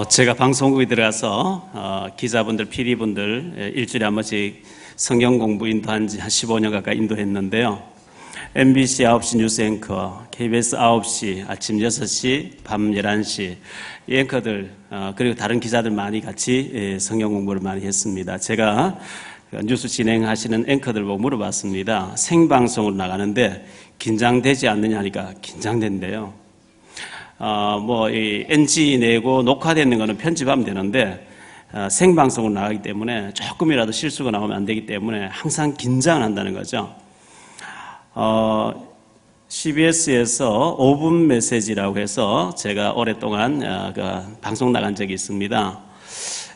제가 방송국에 들어가서 기자분들, PD분들 일주일에 한 번씩 성경 공부 인도한 지 한 15년 가까이 인도했는데요. MBC 9시 뉴스 앵커, KBS 9시, 아침 6시, 밤 11시 이 앵커들 그리고 다른 기자들 많이 같이 성경 공부를 많이 했습니다. 제가 뉴스 진행하시는 앵커들 보고 물어봤습니다. 생방송으로 나가는데 긴장되지 않느냐 하니까 긴장된대요. 이 NG 내고 녹화되는 거는 편집하면 되는데 생방송으로 나가기 때문에 조금이라도 실수가 나오면 안 되기 때문에 항상 긴장을 한다는 거죠. CBS에서 5분 메시지라고 해서 제가 오랫동안 방송 나간 적이 있습니다.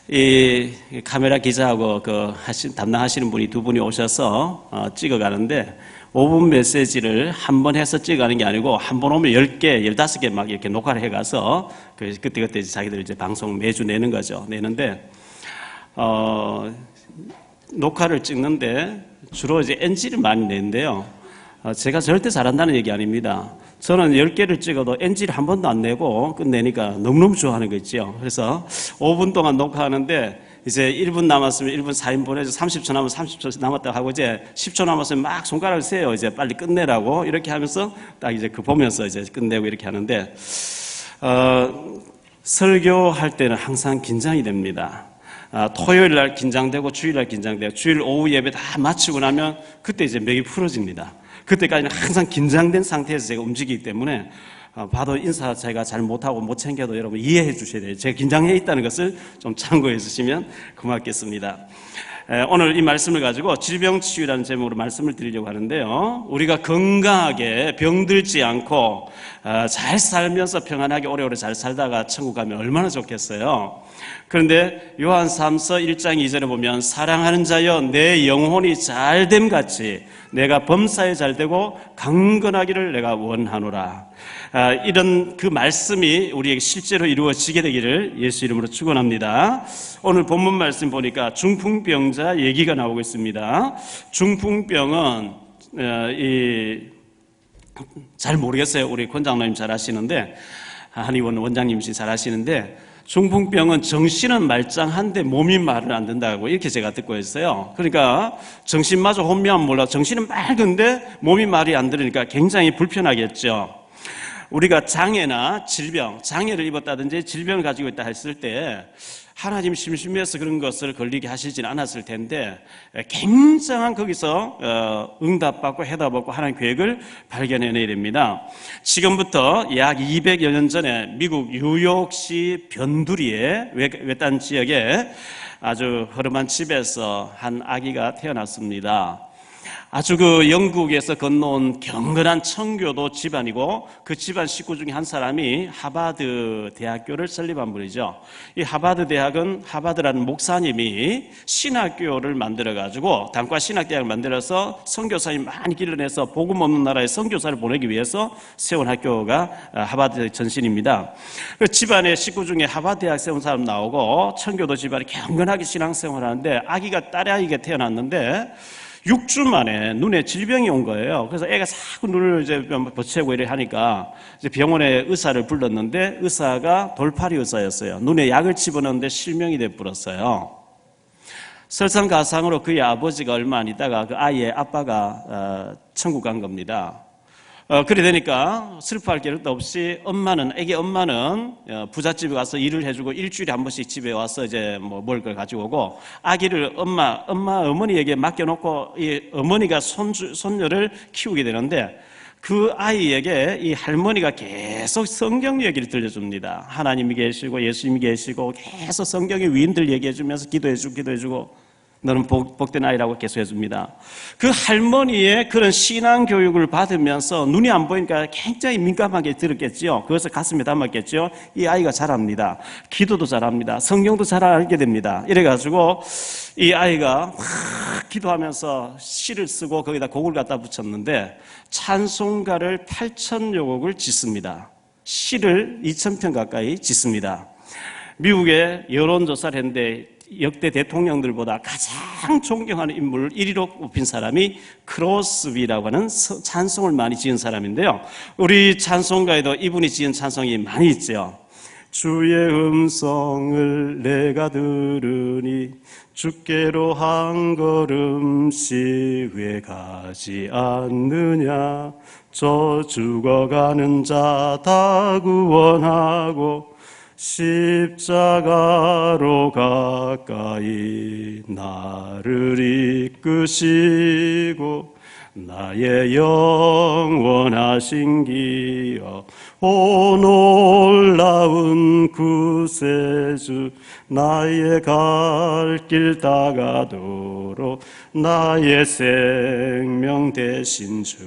이 카메라 기자하고 담당하시는 분이 두 분이 오셔서 찍어가는데 5분 메시지를 한 번 해서 찍어가는 게 아니고 한 번 오면 10개, 15개 막 이렇게 녹화를 해가서 그때 자기들 이제 방송 매주 내는 거죠. 내는데, 녹화를 찍는데 주로 이제 NG를 많이 내는데요. 제가 절대 잘한다는 얘기 아닙니다. 저는 10개를 찍어도 NG를 한 번도 안 내고 끝내니까 너무너무 좋아하는 거 있죠. 그래서 5분 동안 녹화하는데 이제 1분 남았으면 1분 4인분 해서 30초 남으면 30초 남았다고 하고 이제 10초 남았으면 막 손가락을 세요. 이제 빨리 끝내라고 이렇게 하면서 딱 이제 보면서 이제 끝내고 이렇게 하는데, 설교할 때는 항상 긴장이 됩니다. 토요일 날 긴장되고 주일 날 긴장되고 주일 오후 예배 다 마치고 나면 그때 이제 맥이 풀어집니다. 그때까지는 항상 긴장된 상태에서 제가 움직이기 때문에 봐도 인사 제가 잘 못하고 못 챙겨도 여러분 이해해 주셔야 돼요. 제가 긴장해 있다는 것을 좀 참고해 주시면 고맙겠습니다. 오늘 이 말씀을 가지고 질병치유라는 제목으로 말씀을 드리려고 하는데요. 우리가 건강하게 병들지 않고 잘 살면서 평안하게 오래오래 잘 살다가 천국 가면 얼마나 좋겠어요. 그런데 요한 3서 1장 2절에 보면 사랑하는 자여 내 영혼이 잘됨 같이 내가 범사에 잘되고 강건하기를 내가 원하노라. 이런 그 말씀이 우리에게 실제로 이루어지게 되기를 예수 이름으로 축원합니다. 오늘 본문 말씀 보니까 중풍병자 얘기가 나오고 있습니다. 중풍병은 잘 모르겠어요. 우리 권장로님 잘 아시는데, 한의원 원장님이 잘 아시는데, 중풍병은 정신은 말짱한데 몸이 말을 안 듣는다고 이렇게 제가 듣고 있어요. 그러니까 정신마저 혼미하면 몰라 정신은 맑은데 몸이 말이 안 들으니까 굉장히 불편하겠죠. 우리가 장애나 질병, 장애를 입었다든지 질병을 가지고 있다 했을 때 하나님 심심해서 그런 것을 걸리게 하시진 않았을 텐데 굉장한 거기서 응답받고 해답받고 하나님 계획을 발견해내야 됩니다. 지금부터 약 200여 년 전에 미국 뉴욕시 변두리의 외딴 지역에 아주 허름한 집에서 한 아기가 태어났습니다. 아주 영국에서 건너온 경건한 청교도 집안이고 그 집안 식구 중에 한 사람이 하버드 대학교를 설립한 분이죠. 이 하버드 대학은 하버드라는 목사님이 신학교를 만들어가지고 단과 신학대학을 만들어서 선교사님 많이 길러내서 복음 없는 나라에 선교사를 보내기 위해서 세운 학교가 하버드 전신입니다. 그 집안의 식구 중에 하버드 대학 세운 사람 나오고 청교도 집안이 경건하게 신앙생활을 하는데 아기가 딸아이가 태어났는데 6주 만에 눈에 질병이 온 거예요. 그래서 애가 자꾸 눈을 이제 버채고 이래 하니까 이제 병원에 의사를 불렀는데 의사가 돌팔이 의사였어요. 눈에 약을 집어넣는데 실명이 돼 버렸어요. 설상가상으로 그의 아버지가 얼마 안 있다가 그 아이의 아빠가 천국 간 겁니다. 그래 되니까 슬퍼할 겨를도 없이 애기 엄마는 부잣집에 가서 일을 해주고 일주일에 한 번씩 집에 와서 이제 먹을 걸 가지고 오고 아기를 어머니에게 맡겨놓고 이 어머니가 손녀를 키우게 되는데 그 아이에게 이 할머니가 계속 성경 얘기를 들려줍니다. 하나님이 계시고 예수님이 계시고 계속 성경의 위인들 얘기해주면서 기도해주고 너는 복된 아이라고 계속 해줍니다. 그 할머니의 그런 신앙 교육을 받으면서 눈이 안 보이니까 굉장히 민감하게 들었겠죠. 그것을 가슴에 담았겠죠. 이 아이가 잘합니다. 기도도 잘합니다. 성경도 잘 알게 됩니다. 이래가지고 이 아이가 막 기도하면서 시를 쓰고 거기다 곡을 갖다 붙였는데 찬송가를 8,000여 곡을 짓습니다. 시를 2,000편 가까이 짓습니다. 미국의 여론조사를 했는데 역대 대통령들보다 가장 존경하는 인물을 1위로 꼽힌 사람이 크로스비라고 하는 찬송을 많이 지은 사람인데요. 우리 찬송가에도 이분이 지은 찬송이 많이 있죠. 주의 음성을 내가 들으니 주께로 한 걸음씩 왜 가지 않느냐. 저 죽어가는 자 다 구원하고 십자가로 가까이 나를 이끄시고 나의 영원하신 기억 오 놀라운 구세주 나의 갈 길 다가도록 나의 생명 되신 주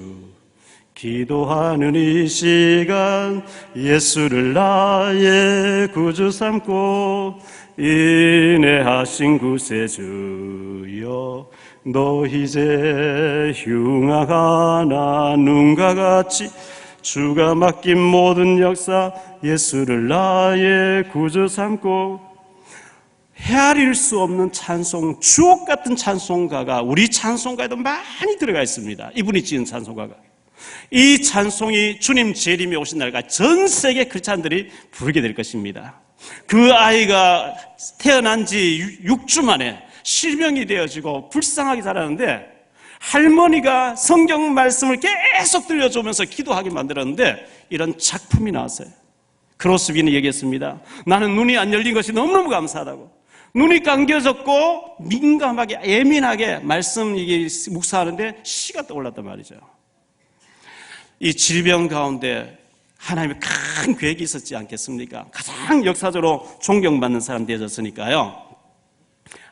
기도하는 이 시간 예수를 나의 구주 삼고 인내하신 구세주여 너희 이제 흉악하나 눈과 같이 주가 맡긴 모든 역사 예수를 나의 구주 삼고 헤아릴 수 없는 찬송, 주옥 같은 찬송가가 우리 찬송가에도 많이 들어가 있습니다. 이분이 지은 찬송가가. 이 찬송이 주님 재림이 오신 날까지 전 세계 크리스찬들이 부르게 될 것입니다. 그 아이가 태어난 지 6주 만에 실명이 되어지고 불쌍하게 자라는데 할머니가 성경 말씀을 계속 들려주면서 기도하게 만들었는데 이런 작품이 나왔어요. 크로스비는 얘기했습니다. 나는 눈이 안 열린 것이 너무너무 감사하다고. 눈이 감겨졌고 민감하게 예민하게 말씀 묵상하는데 시가 떠올랐단 말이죠. 이 질병 가운데 하나님의 큰 계획이 있었지 않겠습니까? 가장 역사적으로 존경받는 사람 되어졌으니까요.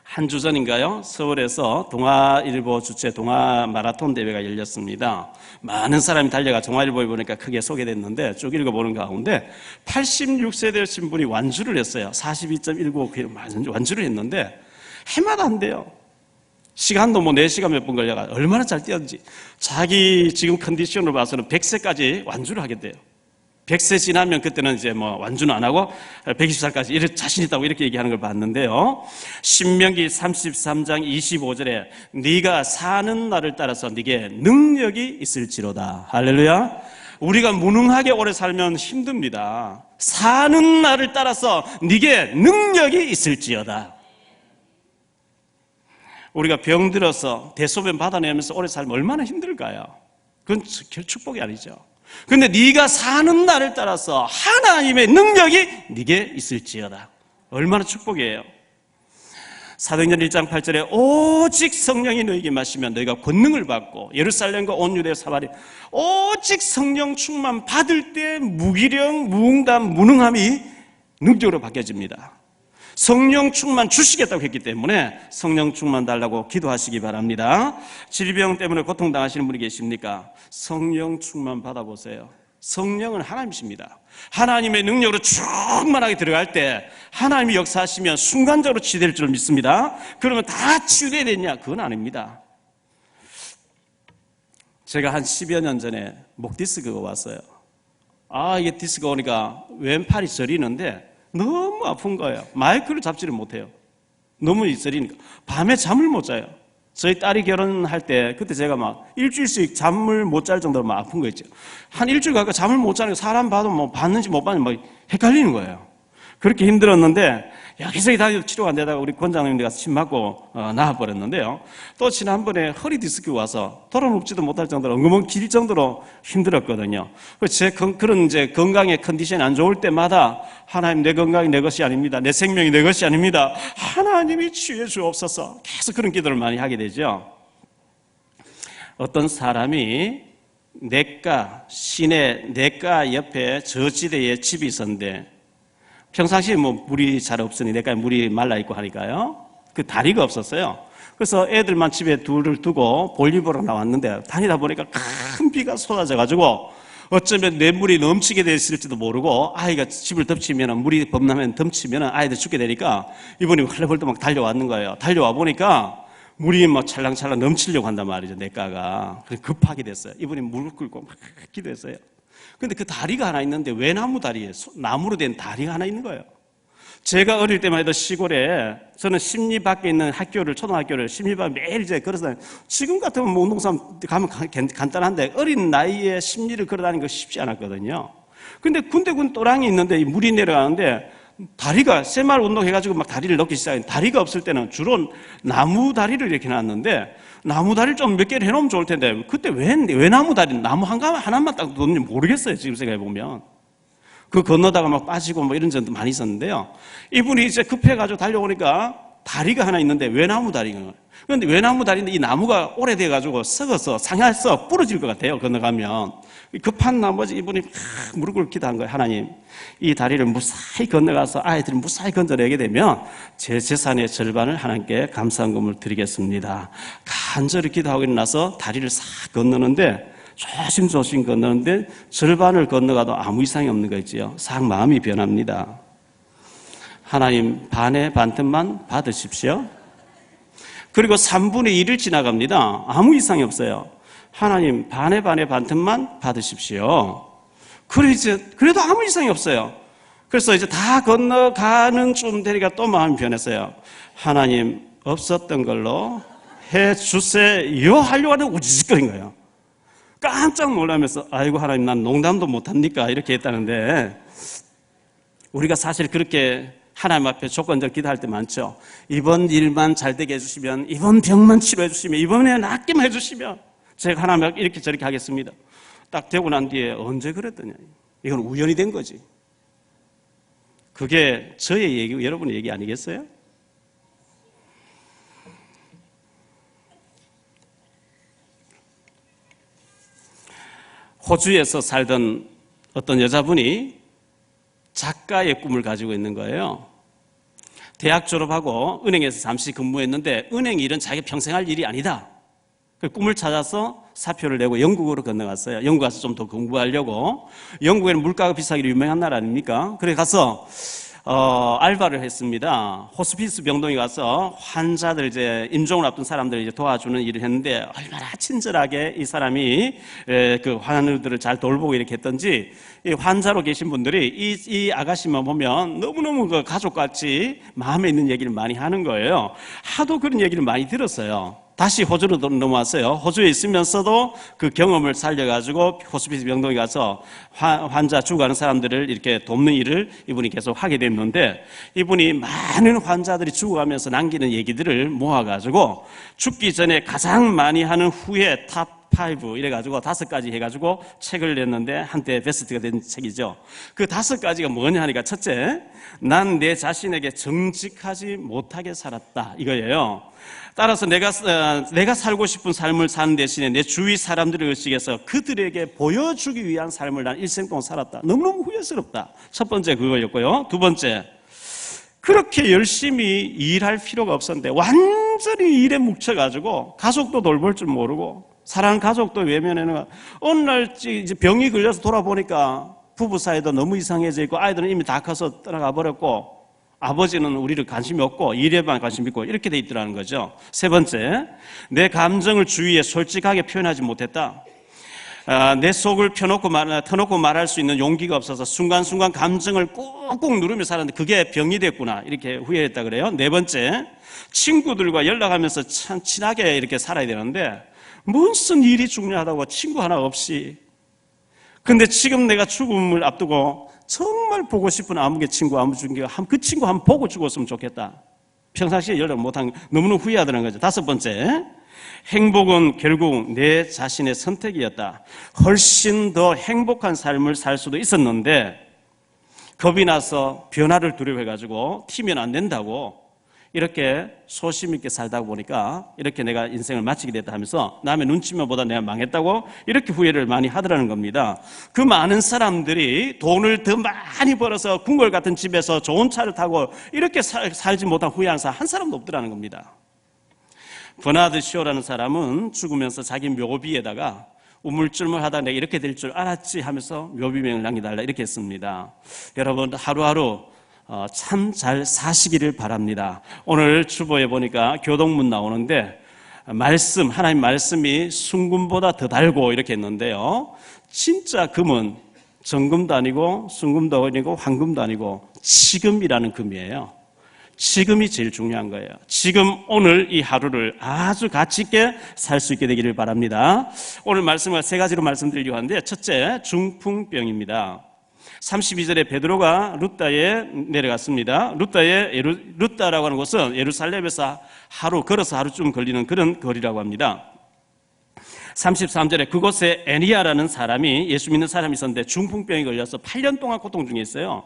한 주 전인가요? 서울에서 동아일보 주최 동아 마라톤 대회가 열렸습니다. 많은 사람이 달려가 동아일보에 보니까 크게 소개됐는데 쭉 읽어보는 가운데 86세 되신 분이 완주를 했어요. 42.195km 완주를 했는데 해마다 한대요. 시간도 뭐 4시간 몇 분 걸려가 얼마나 잘 뛰었는지 자기 지금 컨디션으로 봐서는 100세까지 완주를 하겠대요. 100세 지나면 그때는 이제 뭐 완주는 안 하고 120살까지 이렇게 자신 있다고 이렇게 얘기하는 걸 봤는데요. 신명기 33장 25절에 네가 사는 날을 따라서 네게 능력이 있을지로다. 할렐루야. 우리가 무능하게 오래 살면 힘듭니다. 사는 날을 따라서 네게 능력이 있을지어다. 우리가 병들어서 대소변 받아내면서 오래 살면 얼마나 힘들까요? 그건 축복이 아니죠. 근데 네가 사는 날을 따라서 하나님의 능력이 네게 있을지어다. 얼마나 축복이에요. 사도행전 1장 8절에 오직 성령이 너에게 마시면 너희가 권능을 받고 예루살렘과 온 유대 사마리아 오직 성령 충만 받을 때 무기력, 무응답, 무능함이 능력으로 바뀌어집니다. 성령 충만 주시겠다고 했기 때문에 성령 충만 달라고 기도하시기 바랍니다. 질병 때문에 고통당하시는 분이 계십니까? 성령 충만 받아보세요. 성령은 하나님이십니다. 하나님의 능력으로 충만하게 들어갈 때 하나님이 역사하시면 순간적으로 치유될 줄 믿습니다. 그러면 다 치유돼야 되냐? 그건 아닙니다. 제가 한 10여 년 전에 목 디스크가 왔어요. 이게 디스크가 오니까 왼팔이 저리는데 너무 아픈 거예요. 마이크를 잡지를 못해요. 너무 저리니까 밤에 잠을 못 자요. 저희 딸이 결혼할 때 그때 제가 막 일주일씩 잠을 못 잘 정도로 막 아픈 거 있죠. 한 일주일 가까이 잠을 못 자니까 사람 봐도 뭐 봤는지 못 봤는지 막 헷갈리는 거예요. 그렇게 힘들었는데 여기저기 다니도 치료가 안 되다가 우리 권장님들 가서 침 맞고 나와버렸는데요. 또 지난번에 허리 디스크 와서 돌아눕지도 못할 정도로 엉엉 길 정도로 힘들었거든요. 그런 이제 건강의 컨디션이 안 좋을 때마다 하나님 내 건강이 내 것이 아닙니다. 내 생명이 내 것이 아닙니다. 하나님이 치유해 주옵소서. 계속 그런 기도를 많이 하게 되죠. 어떤 사람이 시내 내과 옆에 저지대에 집이 있었는데 평상시에 뭐 물이 잘 없으니 내과에 물이 말라있고 하니까요. 그 다리가 없었어요. 그래서 애들만 집에 둘을 두고 볼일 보러 나왔는데 다니다 보니까 큰 비가 쏟아져가지고 어쩌면 냇물이 넘치게 됐을지도 모르고 아이가 집을 덮치면 물이 범람하면 덮치면 아이들 죽게 되니까 이분이 헐레벌떡 막 달려왔는 거예요. 달려와 보니까 물이 막 찰랑찰랑 넘치려고 한단 말이죠. 내과가. 그래서 급하게 됐어요. 이분이 무릎 꿇고 막 기도했어요. 근데 그 다리가 하나 있는데 외나무 다리에 나무로 된 다리가 하나 있는 거예요. 제가 어릴 때만 해도 시골에 저는 심리 밖에 있는 초등학교를 심리 밖에 매일 이제 걸어서 지금 같으면 뭐 운동삼 가면 간단한데 어린 나이에 심리를 걸어다니는 거 쉽지 않았거든요. 근데 군데군 또랑이 있는데 물이 내려가는데 다리가 새마을 운동해가지고 막 다리를 넣기 시작해. 다리가 없을 때는 주로 나무 다리를 이렇게 놨는데 나무 다리를 좀 몇 개를 해놓으면 좋을 텐데 그때 왜 나무 다리 나무 하나만 딱 놓는지 모르겠어요. 지금 생각해 보면 그 건너다가 막 빠지고 뭐 이런 점도 많이 있었는데요. 이분이 이제 급해가지고 달려오니까 다리가 하나 있는데 외나무 다리가. 그런데 외나무 다리인데 이 나무가 오래돼가지고 썩어서 상해서 부러질 것 같아요. 건너가면. 급한 나머지 이분이 무릎 꿇고 기도한 거예요. 하나님, 이 다리를 무사히 건너가서 아이들을 무사히 건져내게 되면 제 재산의 절반을 하나님께 감사금을 드리겠습니다. 간절히 기도하고 일어나서 다리를 싹 건너는데 조심조심 건너는데 절반을 건너가도 아무 이상이 없는 거 있지요. 싹 마음이 변합니다. 하나님, 반의 반틈만 받으십시오. 그리고 3분의 1을 지나갑니다. 아무 이상이 없어요. 하나님, 반의 반틈만 받으십시오. 그래도 아무 이상이 없어요. 그래서 이제 다 건너가는 좀 되니까 또 마음이 변했어요. 하나님, 없었던 걸로 해 주세요 하려고 하는데 우지직거린 거예요. 깜짝 놀라면서 아이고 하나님, 난 농담도 못합니까? 이렇게 했다는데 우리가 사실 그렇게 하나님 앞에 조건적 기도할 때 많죠. 이번 일만 잘 되게 해주시면, 이번 병만 치료해 주시면, 이번에 낫기만 해주시면 제가 하나님 앞에 이렇게 저렇게 하겠습니다. 딱 되고 난 뒤에 언제 그랬더냐. 이건 우연이 된 거지. 그게 저의 얘기고 여러분의 얘기 아니겠어요? 호주에서 살던 어떤 여자분이 작가의 꿈을 가지고 있는 거예요. 대학 졸업하고 은행에서 잠시 근무했는데 은행 일은 자기 평생 할 일이 아니다. 그 꿈을 찾아서 사표를 내고 영국으로 건너갔어요. 영국 가서 좀 더 공부하려고. 영국에는 물가가 비싸기로 유명한 나라 아닙니까? 그래 가서 알바를 했습니다. 호스피스 병동에 가서 환자들 이제 임종을 앞둔 사람들 이제 도와주는 일을 했는데 얼마나 친절하게 이 사람이 그 환우들을 잘 돌보고 이렇게 했던지 이 환자로 계신 분들이 이 아가씨만 보면 너무너무 그 가족같이 마음에 있는 얘기를 많이 하는 거예요. 하도 그런 얘기를 많이 들었어요. 다시 호주로 넘어왔어요. 호주에 있으면서도 그 경험을 살려가지고 호스피스 병동에 가서 환자 죽어가는 사람들을 이렇게 돕는 일을 이분이 계속 하게 됐는데 이분이 많은 환자들이 죽어가면서 남기는 얘기들을 모아가지고 죽기 전에 가장 많이 하는 후회 탑 5 이래가지고 5가지 해가지고 책을 냈는데 한때 베스트가 된 책이죠. 그 5가지가 뭐냐 하니까 첫째, 난 내 자신에게 정직하지 못하게 살았다 이거예요. 따라서 내가 살고 싶은 삶을 사는 대신에 내 주위 사람들을 의식해서 그들에게 보여주기 위한 삶을 난 일생 동안 살았다. 너무너무 후회스럽다. 첫 번째 그거였고요. 두 번째, 그렇게 열심히 일할 필요가 없었는데 완전히 일에 묵혀가지고 가족도 돌볼 줄 모르고 사랑하는 가족도 외면해는 어느 날 이제 병이 걸려서 돌아보니까 부부 사이도 너무 이상해져 있고 아이들은 이미 다 커서 떠나가 버렸고 아버지는 우리를 관심이 없고 일에만 관심 있고 이렇게 돼 있더라는 거죠. 세 번째, 내 감정을 주위에 솔직하게 표현하지 못했다. 내 속을 터놓고 말할 수 있는 용기가 없어서 순간순간 감정을 꾹꾹 누르며 살았는데 그게 병이 됐구나 이렇게 후회했다 그래요. 네 번째, 친구들과 연락하면서 참 친하게 이렇게 살아야 되는데 무슨 일이 중요하다고 친구 하나 없이. 근데 지금 내가 죽음을 앞두고 정말 보고 싶은 아무개 친구, 그 친구 한번 보고 죽었으면 좋겠다. 평상시에 연락 못한 너무너무 후회하더라는 거죠. 다섯 번째, 행복은 결국 내 자신의 선택이었다. 훨씬 더 행복한 삶을 살 수도 있었는데 겁이 나서 변화를 두려워해가지고 튀면 안 된다고 이렇게 소심 있게 살다 보니까 이렇게 내가 인생을 마치게 됐다 하면서 남의 눈치만 보다 내가 망했다고 이렇게 후회를 많이 하더라는 겁니다. 그 많은 사람들이 돈을 더 많이 벌어서 궁궐 같은 집에서 좋은 차를 타고 이렇게 살지 못한 후회하는 사람 한 사람도 없더라는 겁니다. 버나드 쇼라는 사람은 죽으면서 자기 묘비에다가 우물쭈물 하다 내가 이렇게 될 줄 알았지 하면서 묘비명을 남겨달라 이렇게 했습니다. 여러분 하루하루 참 잘 사시기를 바랍니다. 오늘 주보에 보니까 교동문 나오는데 하나님 말씀이 순금보다 더 달고 이렇게 했는데요. 진짜 금은 정금도 아니고 순금도 아니고 황금도 아니고 지금이라는 금이에요. 지금이 제일 중요한 거예요. 지금 오늘 이 하루를 아주 가치 있게 살 수 있게 되기를 바랍니다. 오늘 말씀을 세 가지로 말씀드리려고 하는데 첫째, 중풍병입니다. 32절에 베드로가 룻다에 내려갔습니다. 룻다라고 하는 곳은 예루살렘에서 걸어서 하루쯤 걸리는 그런 거리라고 합니다. 33절에 그곳에 애니아라는 사람이, 예수 믿는 사람이 있었는데 중풍병이 걸려서 8년 동안 고통 중에 있어요.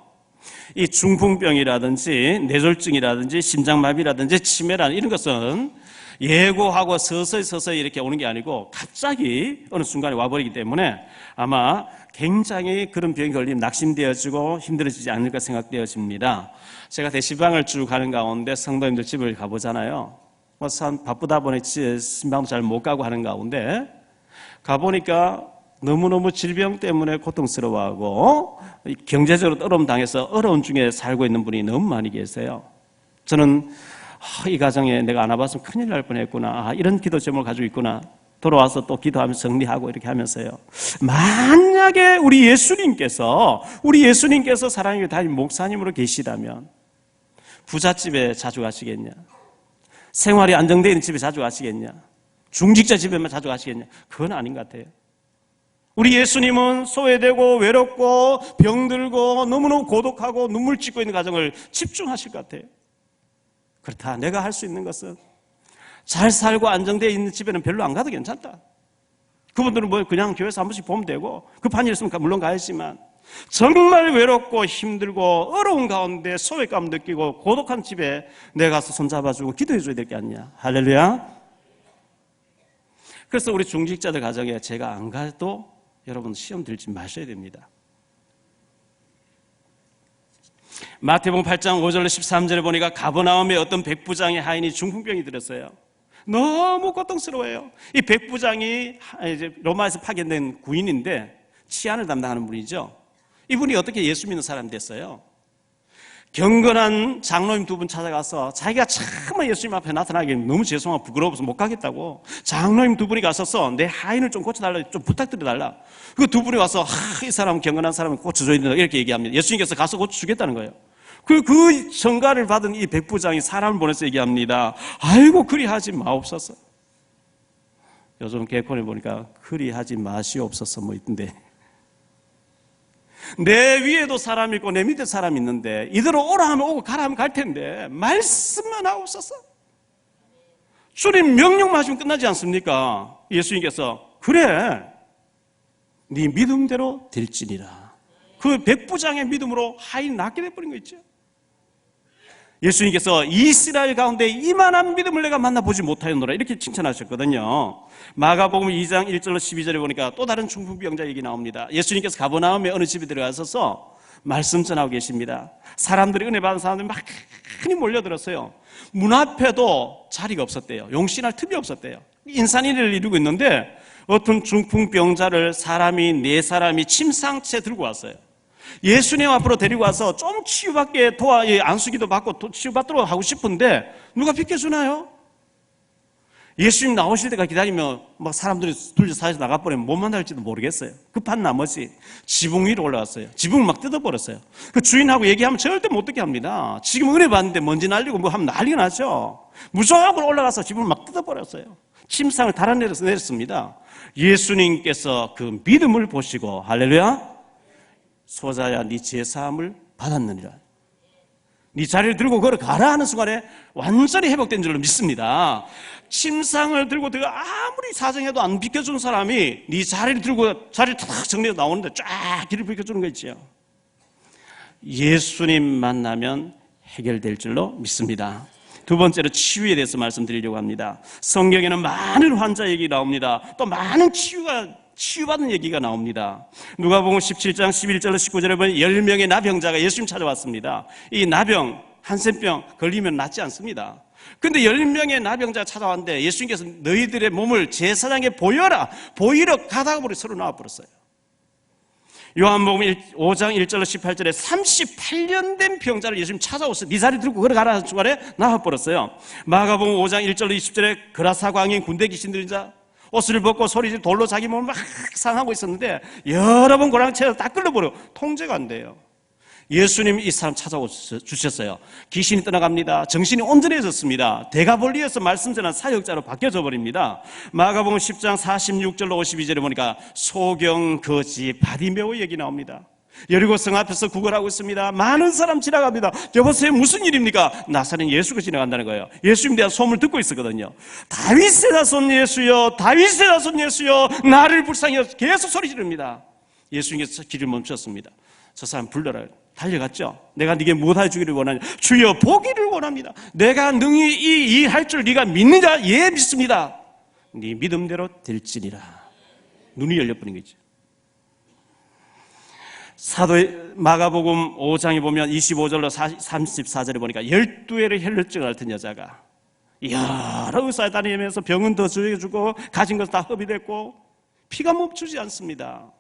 이 중풍병이라든지 뇌졸중이라든지 심장마비라든지 치매라는 이런 것은 예고하고 서서히 이렇게 오는 게 아니고 갑자기 어느 순간에 와버리기 때문에 아마 굉장히 그런 병이 걸리면 낙심되어지고 힘들어지지 않을까 생각되어집니다. 제가 대시방을 쭉 가는 가운데 성도님들 집을 가보잖아요. 참 바쁘다 보니 신방도 잘 못 가고 하는 가운데 가보니까 너무너무 질병 때문에 고통스러워하고 경제적으로 어려움 당해서 어려운 중에 살고 있는 분이 너무 많이 계세요. 저는 이 가정에 내가 안 와봤으면 큰일 날 뻔했구나, 이런 기도 제목을 가지고 있구나, 돌아와서 또 기도하면서 정리하고 이렇게 하면서요, 만약에 우리 예수님께서 사랑의 담임 목사님으로 계시다면 부잣집에 자주 가시겠냐? 생활이 안정되어 있는 집에 자주 가시겠냐? 중직자 집에만 자주 가시겠냐? 그건 아닌 것 같아요. 우리 예수님은 소외되고 외롭고 병들고 너무너무 고독하고 눈물 찢고 있는 가정을 집중하실 것 같아요. 그렇다, 내가 할 수 있는 것은 잘 살고 안정되어 있는 집에는 별로 안 가도 괜찮다. 그분들은 뭐 그냥 교회에서 한 번씩 보면 되고, 급한 일 있으면 물론 가야지만 정말 외롭고 힘들고 어려운 가운데 소외감 느끼고 고독한 집에 내가 가서 손잡아주고 기도해줘야 될 게 아니냐. 할렐루야. 그래서 우리 중직자들 가정에 제가 안 가도 여러분 시험 들지 마셔야 됩니다. 마태복음 8장 5절로 13절에 보니까 가버나움에 어떤 백부장의 하인이 중풍병이 들었어요. 너무 고통스러워요. 이 백부장이 이제 로마에서 파견된 군인인데 치안을 담당하는 분이죠. 이분이 어떻게 예수 믿는 사람이 됐어요? 경건한 장로님 두 분 찾아가서 자기가 참아 예수님 앞에 나타나기 너무 죄송하고 부끄러워서 못 가겠다고 장로님 두 분이 가서서 내 하인을 좀 고쳐달라, 좀 부탁드려달라. 그 두 분이 와서 이 사람은 경건한 사람은 고쳐줘야 된다 이렇게 얘기합니다. 예수님께서 가서 고쳐주겠다는 거예요. 그 전가를 받은 이 백부장이 사람을 보내서 얘기합니다. 아이고 그리하지 마옵소서. 요즘 개콘에 보니까 그리하지 마시옵소서 뭐 있던데, 내 위에도 사람이 있고 내 밑에 사람이 있는데 이대로 오라 하면 오고 가라 하면 갈 텐데 말씀만 하옵소서. 주님 명령만 하시면 끝나지 않습니까? 예수님께서 그래 네 믿음대로 될지니라. 그 백부장의 믿음으로 하인이 낫게 돼버린 거 있죠. 예수님께서 이스라엘 가운데 이만한 믿음을 내가 만나보지 못하였노라 이렇게 칭찬하셨거든요. 마가복음 2장 1절로 12절에 보니까 또 다른 중풍병자 얘기 나옵니다. 예수님께서 가버나움에 어느 집에 들어가셔서 말씀 전하고 계십니다. 사람들이, 은혜 받은 사람들이 막 많이 몰려들었어요. 문 앞에도 자리가 없었대요. 용신할 틈이 없었대요. 인산인해를 이루고 있는데 어떤 중풍병자를 네 사람이 침상채 들고 왔어요. 예수님 앞으로 데리고 와서 좀 치유받게 안수기도 받고 치유받도록 하고 싶은데 누가 비켜주나요? 예수님 나오실 때까지 기다리면 막 사람들이 둘째 사이에서 나가버리면 못 만날지도 모르겠어요. 급한 나머지 지붕 위로 올라갔어요. 지붕을 막 뜯어버렸어요. 그 주인하고 얘기하면 절대 못 듣게 합니다. 지금 은혜 받는데 먼지 날리고 뭐 하면 난리가 나죠. 무조건 올라가서 지붕을 막 뜯어버렸어요. 침상을 달아내려서 내렸습니다. 예수님께서 그 믿음을 보시고 할렐루야, 소자야 네 죄사함을 받았느니라, 네 자리를 들고 걸어가라 하는 순간에 완전히 회복된 줄로 믿습니다. 침상을 들고 내가 아무리 사정해도 안 비켜준 사람이 네 자리를 들고 자리를 탁 정리해서 나오는데 쫙 길을 비켜주는 거 있죠. 예수님 만나면 해결될 줄로 믿습니다. 두 번째로 치유에 대해서 말씀드리려고 합니다. 성경에는 많은 환자 얘기 나옵니다. 또 많은 치유받은 얘기가 나옵니다. 누가복음 17장 11절로 19절에 보면 10명의 나병자가 예수님 찾아왔습니다. 이 나병, 한센병 걸리면 낫지 않습니다. 근데 10명의 나병자가 찾아왔는데 예수님께서 너희들의 몸을 제사장에 보이러 가다가 버리 서로 나와버렸어요. 요한복음 5장 1절로 18절에 38년 된 병자를 예수님 찾아오셔서 네 자리 들고 걸어가라 하는 순간에 나와버렸어요. 마가복음 5장 1절로 20절에 그라사광인 군대 귀신들인 자 옷을 벗고 소리질 돌로 자기 몸을 막 상하고 있었는데 여러 번 고랑채로 다 끌려버려 통제가 안 돼요. 예수님 이 사람 찾아오셨어요. 귀신이 떠나갑니다. 정신이 온전해졌습니다. 데가볼리에서 말씀 전한 사역자로 바뀌어져 버립니다. 마가복음 10장 46절로 52절에 보니까 소경, 거지, 바디메오 얘기 나옵니다. 여리고성 앞에서 구걸하고 있습니다. 많은 사람 지나갑니다. 여보세요, 무슨 일입니까? 나사렛 예수가 지나간다는 거예요. 예수님에 대한 소문을 듣고 있었거든요. 다윗의 자손 예수여, 다윗의 자손 예수여, 나를 불쌍히 여기소서. 계속 소리 지릅니다. 예수님께서 길을 멈췄습니다. 저 사람 불러라. 달려갔죠. 내가 네게 무엇 해주기를 원하냐? 주여, 보기를 원합니다. 내가 능히 이 일할 줄 네가 믿느냐? 예, 믿습니다. 네 믿음대로 될지니라. 눈이 열려버린 거죠. 사도 마가복음 5장에 보면 25절로 34절에 보니까 12회를 혈루증을 앓던 여자가 여러 의사에 다니면서 병은 더 주고 가진 것은 다 허비됐고 피가 멈추지 않습니다.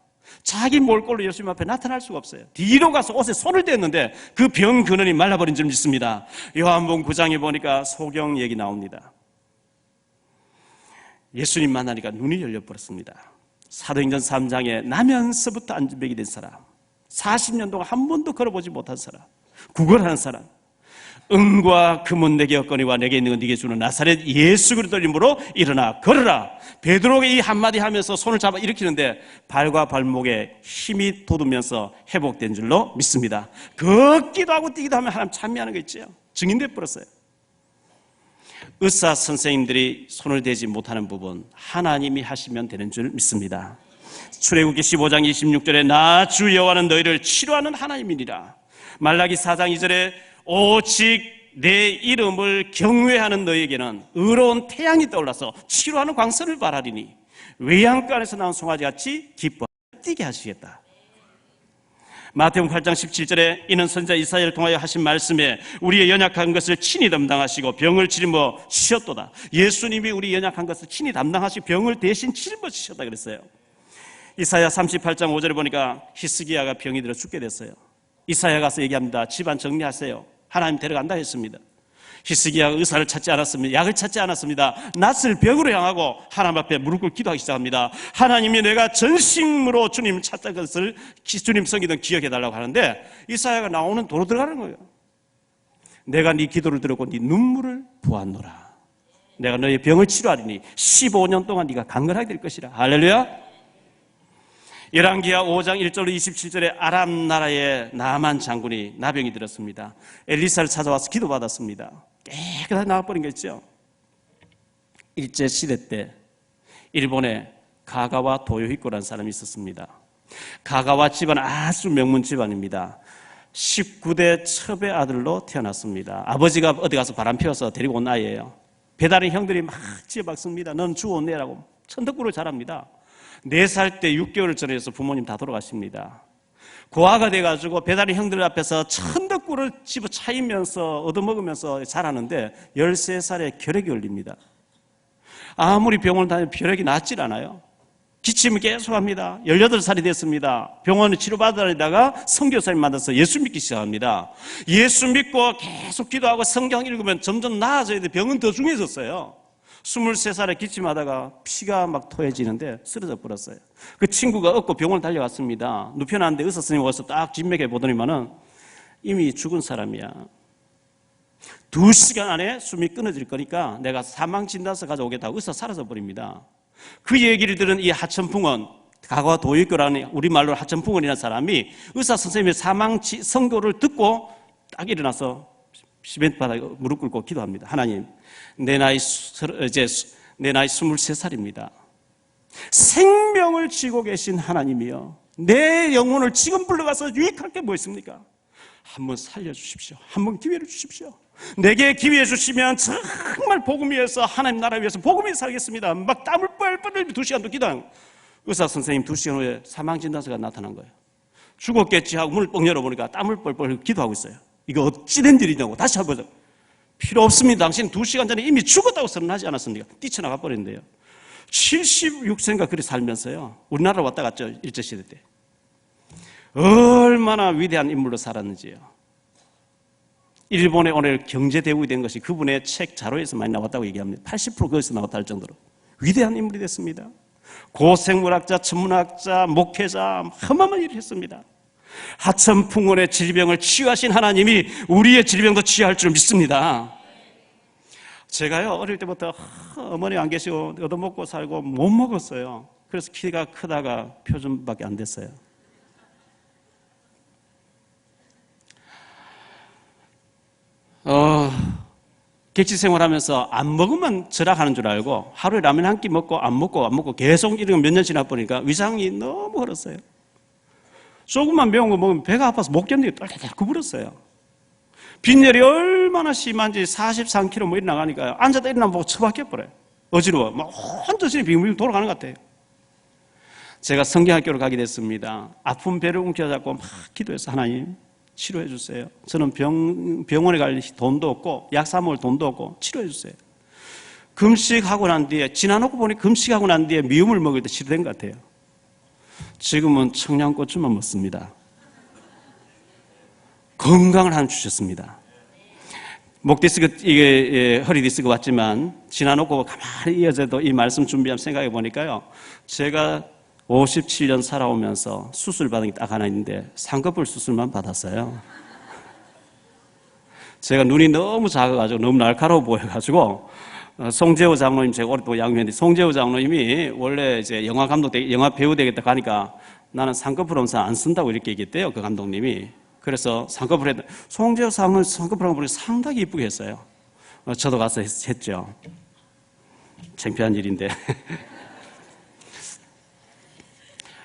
자기 몰골로 예수님 앞에 나타날 수가 없어요. 뒤로 가서 옷에 손을 댔는데 그 병 근원이 말라버린 줄 믿습니다. 요한복음 9장에 보니까 소경 얘기 나옵니다. 예수님 만나니까 눈이 열려버렸습니다. 사도행전 3장에 나면서부터 안진병이 된 사람, 40년 동안 한 번도 걸어보지 못한 사람, 구걸하는 사람, 은과 금은 내게 없거니와 내게 있는 건 네게 주는 나사렛 예수 그리스도 이름으로 일어나 걸어라. 베드로가 이 한마디 하면서 손을 잡아 일으키는데 발과 발목에 힘이 돋으면서 회복된 줄로 믿습니다. 걷기도 하고 뛰기도 하면 하나님 찬미하는 거 있죠. 증인돼 버렸어요. 의사 선생님들이 손을 대지 못하는 부분 하나님이 하시면 되는 줄 믿습니다. 출애굽기 15장 26절에 나 주 여호와는 너희를 치료하는 하나님이니라. 말라기 4장 2절에 오직 내 이름을 경외하는 너에게는 의로운 태양이 떠올라서 치료하는 광선을 발하리니 외양간에서 나온 송아지같이 기뻐 뛰게 하시겠다. 마태복음 8장 17절에 이는 선지자 이사야를 통하여 하신 말씀에 우리의 연약한 것을 친히 담당하시고 병을 짊어 지셨도다. 예수님이 우리 연약한 것을 친히 담당하시고 병을 대신 짊어 지셨다 그랬어요. 이사야 38장 5절에 보니까 히스기야가 병이 들어 죽게 됐어요. 이사야 가서 얘기합니다. 집안 정리하세요. 하나님 데려간다 했습니다. 히스기야가 의사를 찾지 않았습니다. 약을 찾지 않았습니다. 낯을 벽으로 향하고 하나님 앞에 무릎 꿇고 기도하기 시작합니다. 하나님이 내가 전심으로 주님 찾던 것을 주님 섬기던 기억해달라고 하는데 이사야가 나오는 도로 들어가는 거예요. 내가 네 기도를 들었고 네 눈물을 보았노라. 내가 너의 병을 치료하리니 15년 동안 네가 강건하게 될 것이라. 할렐루야. 열왕기하 5장 1절로 27절에 아람 나라의 나만 장군이 나병이 들었습니다. 엘리사를 찾아와서 기도받았습니다. 깨끗하게 나와버린 거 있죠. 일제시대 때 일본에 가가와 도요히코라는 사람이 있었습니다. 가가와 집안 아주 명문 집안입니다. 19대 첩의 아들로 태어났습니다. 아버지가 어디 가서 바람 피워서 데리고 온 아이예요. 배다른 형들이 막 지어박습니다. 넌 주었네라고 천덕구를 잘합니다. 4살 때 6개월 전에서 부모님 다 돌아가십니다. 고아가 돼가지고 배다리 형들 앞에서 천덕구를 집어 차이면서 얻어먹으면서 자라는데 13살에 결핵이 걸립니다. 아무리 병원을 다니면 결핵이 낫질 않아요. 기침을 계속합니다. 18살이 됐습니다. 병원에 치료받으다가 선교사님 만나서 예수 믿기 시작합니다. 예수 믿고 계속 기도하고 성경 읽으면 점점 나아져야 돼. 병은 더 중해졌어요. 23살에 기침하다가 피가 막 토해지는데 쓰러져 버렸어요. 그 친구가 업고 병원을 달려갔습니다. 눕혀놨는데 의사 선생님이 와서 딱 진맥해 보더니만은 이미 죽은 사람이야. 2시간 안에 숨이 끊어질 거니까 내가 사망 진단서 가져오겠다고 의사 사라져 버립니다. 그 얘기를 들은 이 하천풍원, 가과 도익거라는 우리말로 하천풍원이라는 사람이 의사 선생님의 사망 선고를 듣고 딱 일어나서 시멘트 바닥에 무릎 꿇고 기도합니다. 하나님, 내 나이 23살입니다. 생명을 쥐고 계신 하나님이여, 내 영혼을 지금 불러가서 유익할 게 뭐 있습니까? 한번 살려주십시오. 한번 기회를 주십시오. 내게 기회 주시면 정말 복음 위해서, 하나님 나라 위해서 복음 위해서 살겠습니다. 막 땀을 뻘뻘 흘리며 2시간도 기도한 의사 선생님 2시간 후에 사망 진단서가 나타난 거예요. 죽었겠지 하고 문을 뻥 열어보니까 땀을 뻘뻘 기도하고 있어요. 이거 어찌 된 일이냐고 다시 한번 보자. 필요 없습니다. 당신 2시간 전에 이미 죽었다고 선언하지 않았습니까? 뛰쳐나가 버렸는데요. 76세인가 그리 살면서요, 우리나라 왔다 갔죠. 일제시대 때. 얼마나 위대한 인물로 살았는지요. 일본에 오늘 경제대국이 된 것이 그분의 책 자료에서 많이 나왔다고 얘기합니다. 80% 거기서 나왔다 할 정도로 위대한 인물이 됐습니다. 고생물학자, 천문학자, 목회자, 어마어마한 일을 했습니다. 하천풍원의 질병을 치유하신 하나님이 우리의 질병도 치유할 줄 믿습니다. 제가요, 어릴 때부터 어머니 안 계시고 얻어먹고 살고 못 먹었어요. 그래서 키가 크다가 표준밖에 안 됐어요. 객지 생활하면서 안 먹으면 절약하는 줄 알고 하루에 라면 한 끼 먹고 안 먹고 계속 이런 거 몇 년 지나 보니까 위장이 너무 얼었어요. 조금만 매운 거 먹으면 배가 아파서 못 견디게 똘똘 구부렸어요. 빈혈이 얼마나 심한지 43kg 뭐 일어나가니까요. 앉아도 일어나면 보고 처박혀버려요. 어지러워. 막 혼자서 빙빙 돌아가는 것 같아요. 제가 성경학교를 가게 됐습니다. 아픈 배를 움켜잡고 막 기도해서 하나님 치료해 주세요. 저는 병원에 갈 돈도 없고 약 사 먹을 돈도 없고 치료해 주세요. 금식하고 난 뒤에 지나놓고 보니 금식하고 난 뒤에 미움을 먹을 때 치료된 것 같아요. 지금은 청양고추만 먹습니다. 건강을 하나 주셨습니다. 목 디스크, 허리 디스크 왔지만 지나놓고 가만히 이어져도 이 말씀 준비하면 생각해 보니까요. 제가 57년 살아오면서 수술 받은 게 딱 하나 있는데 쌍꺼풀 수술만 받았어요. 제가 눈이 너무 작아가지고 너무 날카로워 보여가지고 송재호 장로님, 제가 오랫동안 양육했는데 송재호 장로님이 원래 이제 영화 감독, 영화 배우 되겠다 가니까 나는 쌍꺼풀 엄선 안 쓴다고 이렇게 얘기했대요. 그 감독님이. 그래서 쌍꺼풀에 송재호 장로님 쌍꺼풀 보니 상당히 이쁘게 했어요. 저도 가서 했죠. 창피한 일인데.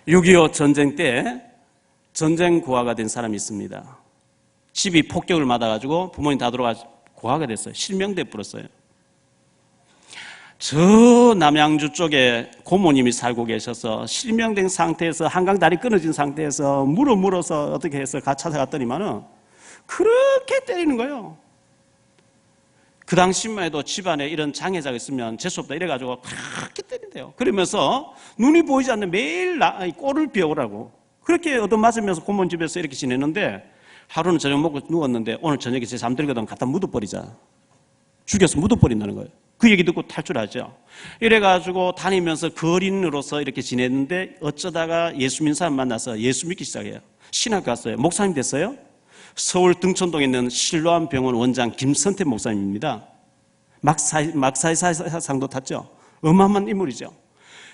6.25 전쟁 때 전쟁 고아가 된 사람이 있습니다. 집이 폭격을 맞아가지고 부모님 다 돌아가 고아가 됐어요. 실명돼 버렸어요. 저 남양주 쪽에 고모님이 살고 계셔서 실명된 상태에서 한강 다리 끊어진 상태에서 물어서 어떻게 해서 찾아갔더니만은 그렇게 때리는 거예요. 그 당시만 해도 집안에 이런 장애자가 있으면 재수없다 이래가지고 그렇게 때린대요. 그러면서 눈이 보이지 않는 매일 꼴을 비워오라고 그렇게 얻어맞으면서 고모님 집에서 이렇게 지냈는데 하루는 저녁 먹고 누웠는데 오늘 저녁에 제 잠들거든 갖다 묻어버리자. 죽여서 묻어버린다는 거예요. 그 얘기 듣고 탈출하죠. 이래가지고 다니면서 거린으로서 이렇게 지냈는데 어쩌다가 예수 믿는 사람 만나서 예수 믿기 시작해요. 신학 갔어요. 목사님 됐어요. 서울 등촌동에 있는 실로암 병원 원장 김선태 목사님입니다. 막사회상도 탔죠. 어마어마한 인물이죠.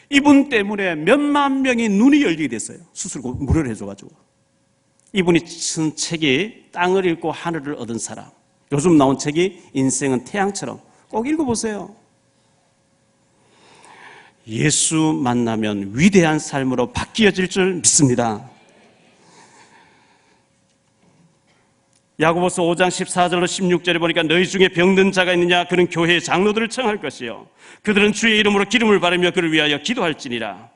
이분 때문에 몇만 명이 눈이 열리게 됐어요. 수술 무료로 해줘가지고. 이분이 쓴 책이 땅을 읽고 하늘을 얻은 사람. 요즘 나온 책이 인생은 태양처럼. 꼭 읽어보세요. 예수 만나면 위대한 삶으로 바뀌어질 줄 믿습니다. 야고보서 5장 14절로 16절에 보니까 너희 중에 병든 자가 있느냐 그는 교회의 장로들을 청할 것이요 그들은 주의 이름으로 기름을 바르며 그를 위하여 기도할지니라.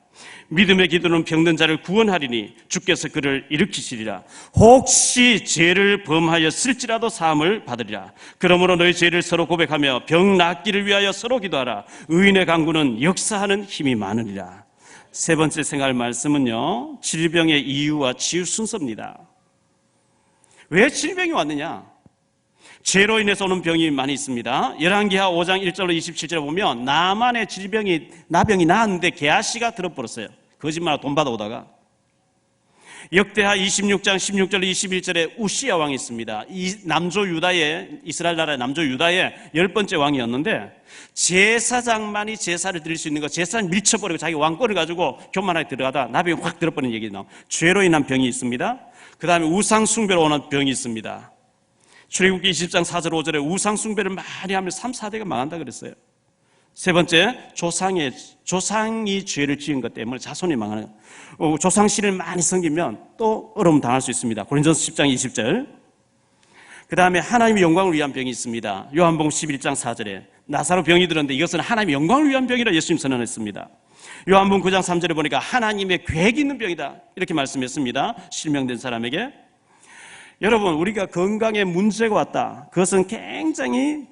믿음의 기도는 병든 자를 구원하리니 주께서 그를 일으키시리라. 혹시 죄를 범하였을지라도 사함을 받으리라. 그러므로 너희 죄를 서로 고백하며 병 낫기를 위하여 서로 기도하라. 의인의 강구는 역사하는 힘이 많으리라. 세 번째 생각할 말씀은요, 질병의 이유와 치유 순서입니다. 왜 질병이 왔느냐? 죄로 인해서 오는 병이 많이 있습니다. 열왕기하 5장 1절로 27절에 보면 나만의 나병이 나았는데 게하시가 들어버렸어요. 거짓말하고 돈 받아오다가. 역대하 26장 16절로 21절에 우시야 왕이 있습니다. 이스라엘 나라의 남조 유다의 10번째 왕이었는데 제사장만이 제사를 드릴 수 있는 거 제사를 밀쳐버리고 자기 왕권을 가지고 교만하게 들어가다 나병이 확 들어버리는 얘기 나와요. 죄로 인한 병이 있습니다. 그 다음에 우상 숭배로 오는 병이 있습니다. 출애굽기 20장 4절 5절에 우상 숭배를 많이 하면 3, 4대가 망한다 그랬어요. 세 번째, 조상이 죄를 지은 것 때문에 자손이 망하는 거예요. 조상신을 많이 섬기면 또 어려움 당할 수 있습니다. 고린도전서 10장 20절. 그 다음에 하나님의 영광을 위한 병이 있습니다. 요한복음 11장 4절에 나사로 병이 들었는데 이것은 하나님의 영광을 위한 병이라 예수님 선언했습니다. 요한복음 9장 3절에 보니까 하나님의 계획이 있는 병이다 이렇게 말씀했습니다. 실명된 사람에게. 여러분, 우리가 건강에 문제가 왔다. 그것은 굉장히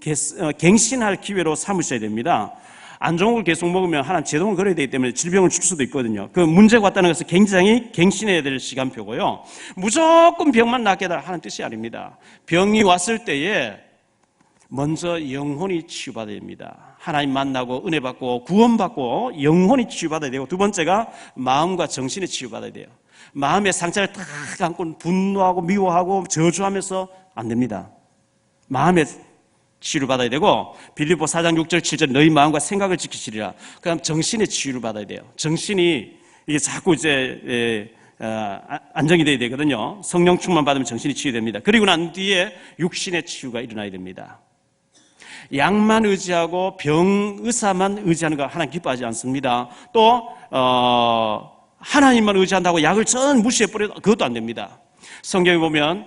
갱신할 기회로 삼으셔야 됩니다. 안 좋은 걸 계속 먹으면 하나님 제동을 걸어야 되기 때문에 질병을 줄 수도 있거든요. 그 문제가 왔다는 것은 굉장히 갱신해야 될 시간표고요. 무조건 병만 낫게 해달라 하는 뜻이 아닙니다. 병이 왔을 때에 먼저 영혼이 치유받아야 됩니다. 하나님 만나고 은혜 받고 구원받고 영혼이 치유받아야 되고, 두 번째가 마음과 정신이 치유받아야 돼요. 마음의 상처를 딱 안고 분노하고 미워하고 저주하면서 안 됩니다. 마음의 치유를 받아야 되고, 빌립보 4장 6절 7절 너희 마음과 생각을 지키시리라. 그다음 정신의 치유를 받아야 돼요. 정신이 이게 자꾸 이제 안정이 돼야 되거든요. 성령 충만 받으면 정신이 치유됩니다. 그리고 난 뒤에 육신의 치유가 일어나야 됩니다. 약만 의지하고 병의사만 의지하는 거 하나님 기뻐하지 않습니다. 또 하나님만 의지한다고 약을 전 무시해버려도 그것도 안 됩니다. 성경에 보면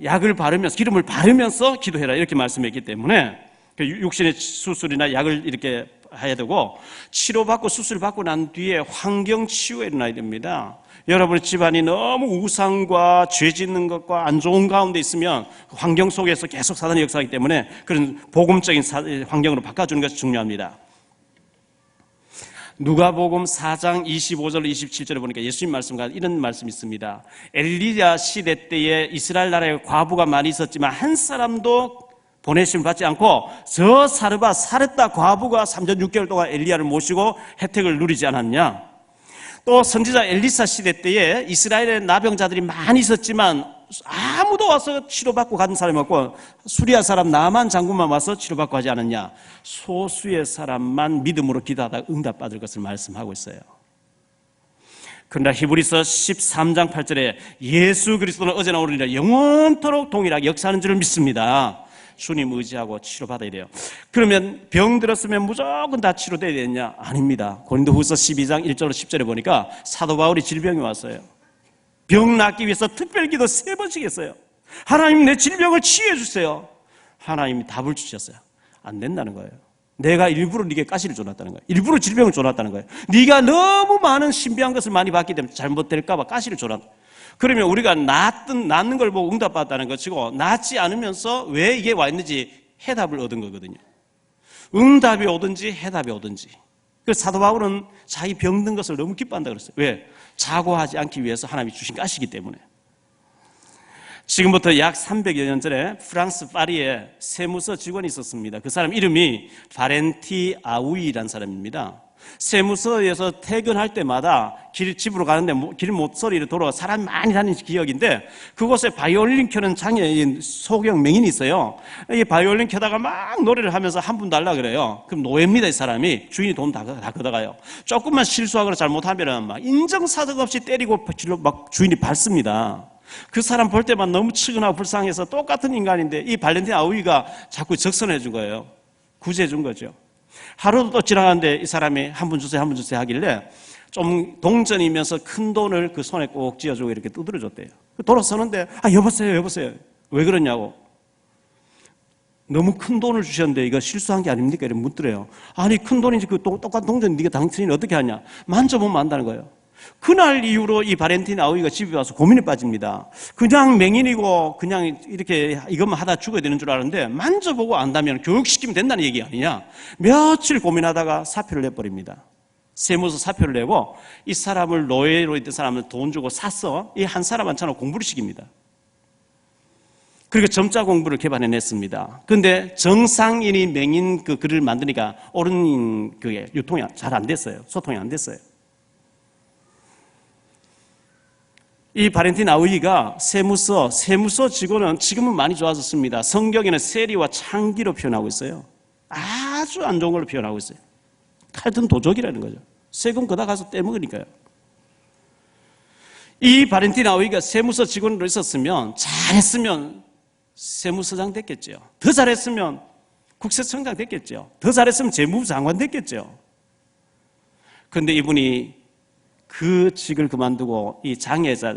약을 바르면서, 기름을 바르면서 기도해라 이렇게 말씀했기 때문에 육신의 수술이나 약을 이렇게 해야 되고, 치료받고 수술받고 난 뒤에 환경치유가 일어나야 됩니다. 여러분의 집안이 너무 우상과 죄 짓는 것과 안 좋은 가운데 있으면 그 환경 속에서 계속 사단의 역사이기 때문에 그런 복음적인 환경으로 바꿔주는 것이 중요합니다. 누가복음 4장 25절 27절에 보니까 예수님 말씀과 이런 말씀이 있습니다. 엘리야 시대 때에 이스라엘 나라에 과부가 많이 있었지만 한 사람도 보내심을 받지 않고 저 사르다 과부가 3년 6개월 동안 엘리야를 모시고 혜택을 누리지 않았냐. 또 선지자 엘리사 시대 때에 이스라엘의 나병자들이 많이 있었지만 아무도 와서 치료받고 가는 사람이 없고 수리아 사람 나만 장군만 와서 치료받고 하지 않았냐. 소수의 사람만 믿음으로 기도하다가 응답받을 것을 말씀하고 있어요. 그러나 히브리서 13장 8절에 예수 그리스도는 어제나 오늘이나 영원토록 동일하게 역사하는 줄을 믿습니다. 주님 의지하고 치료받아야 돼요. 그러면 병 들었으면 무조건 다 치료돼야 되느냐? 아닙니다. 고린도후서 12장 1절 10절에 보니까 사도 바울이 질병이 왔어요. 병 낫기 위해서 특별 기도 3번씩 했어요. 하나님 내 질병을 치유해 주세요. 하나님이 답을 주셨어요. 안 된다는 거예요. 내가 일부러 네게 가시를 줘놨다는 거예요. 일부러 질병을 줘놨다는 거예요. 네가 너무 많은 신비한 것을 많이 받기 때문에 잘못될까 봐 가시를 줘놨다. 그러면 우리가 낫는 걸 보고 응답받았다는 것이고, 낫지 않으면서 왜 이게 와 있는지 해답을 얻은 거거든요. 응답이 오든지 해답이 오든지. 그래서 사도 바울은 자기 병든 것을 너무 기뻐한다 그랬어요. 왜? 자고하지 않기 위해서 하나님이 주신 가시기 때문에. 지금부터 약 300여 년 전에 프랑스 파리에 세무서 직원이 있었습니다. 그 사람 이름이 바렌티 아우이라는 사람입니다. 세무서에서 퇴근할 때마다 집으로 가는데 길 못소리를 돌아 사람이 많이 다니는 지역인데, 그곳에 바이올린 켜는 장애인 소경 맹인이 있어요. 이 바이올린 켜다가 막 노래를 하면서 한 푼 달라 그래요. 그럼 노예입니다. 이 사람이. 주인이 돈 다 걷어가요. 조금만 실수하거나 잘못하면 막 인정사정 없이 때리고 막 주인이 밟습니다. 그 사람 볼 때만 너무 측은하고 불쌍해서 똑같은 인간인데 이 발렌틴 아우이가 자꾸 적선해 준 거예요. 구제해 준 거죠. 하루도 또 지나가는데 이 사람이 한 분 주세요 하길래 좀 동전이면서 큰 돈을 그 손에 꼭 쥐어주고 이렇게 두드려줬대요. 돌아서는데 여보세요 왜 그러냐고. 너무 큰 돈을 주셨는데 이거 실수한 게 아닙니까? 이렇게 묻더래요. 아니 큰 돈인지 그 똑같은 동전 네가 당신이 어떻게 하냐. 만져보면 안다는 거예요. 그날 이후로 이 바렌틴 아우이가 집에 와서 고민에 빠집니다. 그냥 맹인이고 그냥 이렇게 이것만 하다 죽어야 되는 줄 아는데 만져보고 안다면 교육시키면 된다는 얘기 아니냐. 며칠 고민하다가 사표를 내버립니다. 세무서 사표를 내고 이 사람을 노예로 있던 사람을 돈 주고 샀어. 이 한 사람 한처럼 공부를 시킵니다. 그리고 점자 공부를 개발해냈습니다. 그런데 정상인이 맹인 그 글을 만드니까 옳은 그게 유통이 잘 안 됐어요. 소통이 안 됐어요. 이 바렌틴 아우이가 세무서 직원은 지금은 많이 좋아졌습니다. 성경에는 세리와 창기로 표현하고 있어요. 아주 안 좋은 걸로 표현하고 있어요. 칼든 도적이라는 거죠. 세금 거다 가서 떼먹으니까요. 이 바렌틴 아우이가 세무서 직원으로 있었으면, 잘했으면 세무서장 됐겠죠. 더 잘했으면 국세청장 됐겠죠. 더 잘했으면 재무부 장관 됐겠죠. 그런데 이분이 그 직을 그만두고 이 장애자,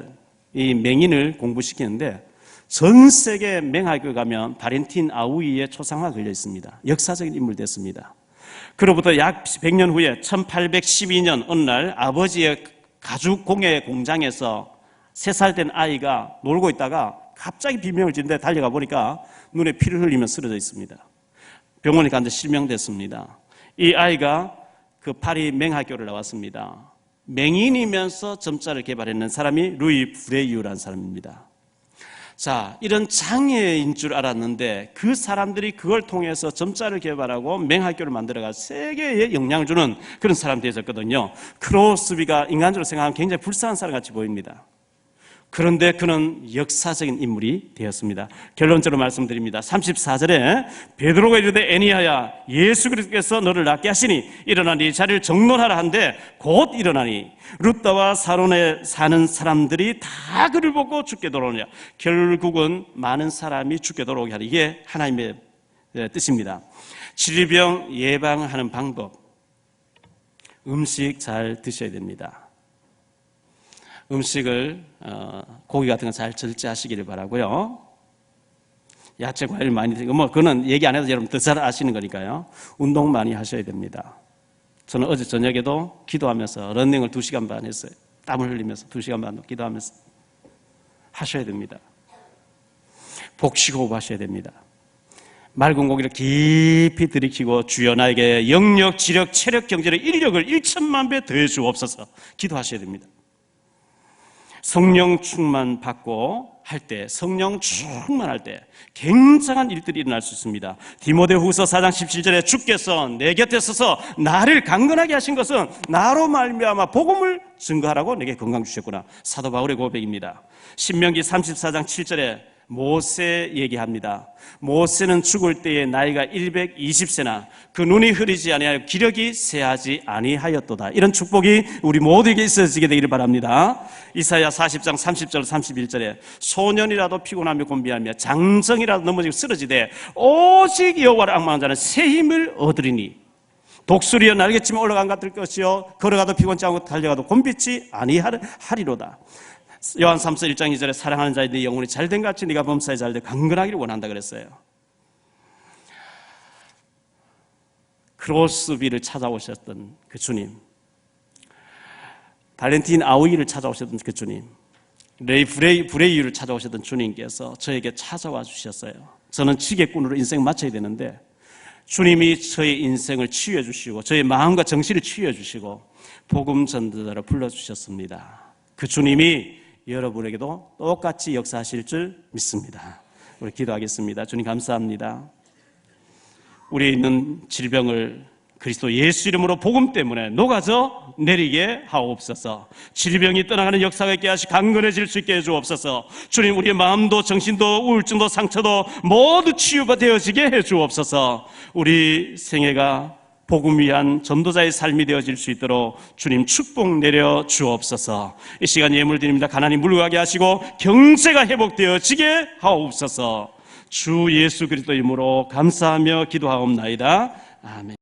이 맹인을 공부시키는데 전 세계 맹학교 가면 바렌틴 아우이의 초상화가 걸려 있습니다. 역사적인 인물 됐습니다. 그로부터 약 100년 후에 1812년 어느 날 아버지의 가죽 공예 공장에서 3살 된 아이가 놀고 있다가 갑자기 비명을 지르는데 달려가 보니까 눈에 피를 흘리며 쓰러져 있습니다. 병원에 갔는데 실명됐습니다. 이 아이가 그 파리 맹학교를 나왔습니다. 맹인이면서 점자를 개발했는 사람이 루이 브레이유라는 사람입니다. 자, 이런 장애인 줄 알았는데 그 사람들이 그걸 통해서 점자를 개발하고 맹학교를 만들어가 세계에 영향을 주는 그런 사람이 되었거든요. 크로스비가 인간적으로 생각하면 굉장히 불쌍한 사람 같이 보입니다. 그런데 그는 역사적인 인물이 되었습니다. 결론적으로 말씀드립니다. 34절에 베드로가 이르되 애니야야 예수 그리스도께서 너를 낫게 하시니 일어나 네 자리를 정론하라 한데 곧 일어나니 룻다와 사론에 사는 사람들이 다 그를 보고 죽게 돌아오느냐. 결국은 많은 사람이 죽게 돌아오게 하니 이게 하나님의 뜻입니다. 질병 예방하는 방법, 음식 잘 드셔야 됩니다. 음식을 고기 같은 거 잘 절제하시기를 바라고요. 야채 과일 많이 드시고 그거는 얘기 안 해도 여러분 더 잘 아시는 거니까요. 운동 많이 하셔야 됩니다. 저는 어제 저녁에도 기도하면서 러닝을 2시간 반 했어요. 땀을 흘리면서 2시간 반 기도하면서 하셔야 됩니다. 복식호흡 하셔야 됩니다. 맑은 고기를 깊이 들이키고 주여 나에게 영력, 지력, 체력, 경제력, 인력을 1천만 배 더해 주옵소서 기도하셔야 됩니다. 성령 충만 받고 할 때, 성령 충만할 때 굉장한 일들이 일어날 수 있습니다. 디모데후서 4장 17절에 주께서 내 곁에 서서 나를 강건하게 하신 것은 나로 말미암아 복음을 증거하라고 내게 건강 주셨구나. 사도 바울의 고백입니다. 신명기 34장 7절에 모세 얘기합니다. 모세는 죽을 때에 나이가 120세나 그 눈이 흐리지 아니하여 기력이 쇠하지 아니하였도다. 이런 축복이 우리 모두에게 있어지게 되기를 바랍니다. 이사야 40장 30절 31절에 소년이라도 피곤하며 곤비하며 장정이라도 넘어지고 쓰러지되 오직 여호와를 앙망하는 자는 새 힘을 얻으리니 독수리여 날개치며 올라간 같을 것이요 걸어가도 피곤치 않고 달려가도 곤비치 아니하리로다. 요한 3서 1장 2절에 사랑하는 자의 네 영혼이 잘된 같이 네가 범사에 잘돼 강건하기를 원한다 그랬어요. 크로스비를 찾아오셨던 그 주님, 발렌틴 아우이를 찾아오셨던 그 주님, 레이 브레이유를 찾아오셨던 주님께서 저에게 찾아와 주셨어요. 저는 지게꾼으로 인생 마쳐야 되는데 주님이 저의 인생을 치유해 주시고 저의 마음과 정신을 치유해 주시고 복음 전도자로 불러주셨습니다. 그 주님이 여러분에게도 똑같이 역사하실 줄 믿습니다. 우리 기도하겠습니다. 주님 감사합니다. 우리에 있는 질병을 그리스도 예수 이름으로 복음 때문에 녹아져 내리게 하옵소서. 질병이 떠나가는 역사가 있게 하시 강건해질 수 있게 해주옵소서. 주님 우리의 마음도 정신도 우울증도 상처도 모두 치유가 되어지게 해주옵소서. 우리 생애가 복음 위한 전도자의 삶이 되어질 수 있도록 주님 축복 내려 주옵소서. 이 시간 예물 드립니다. 가난이 물러가게 하시고 경제가 회복되어지게 하옵소서. 주 예수 그리스도 이름으로 감사하며 기도하옵나이다. 아멘.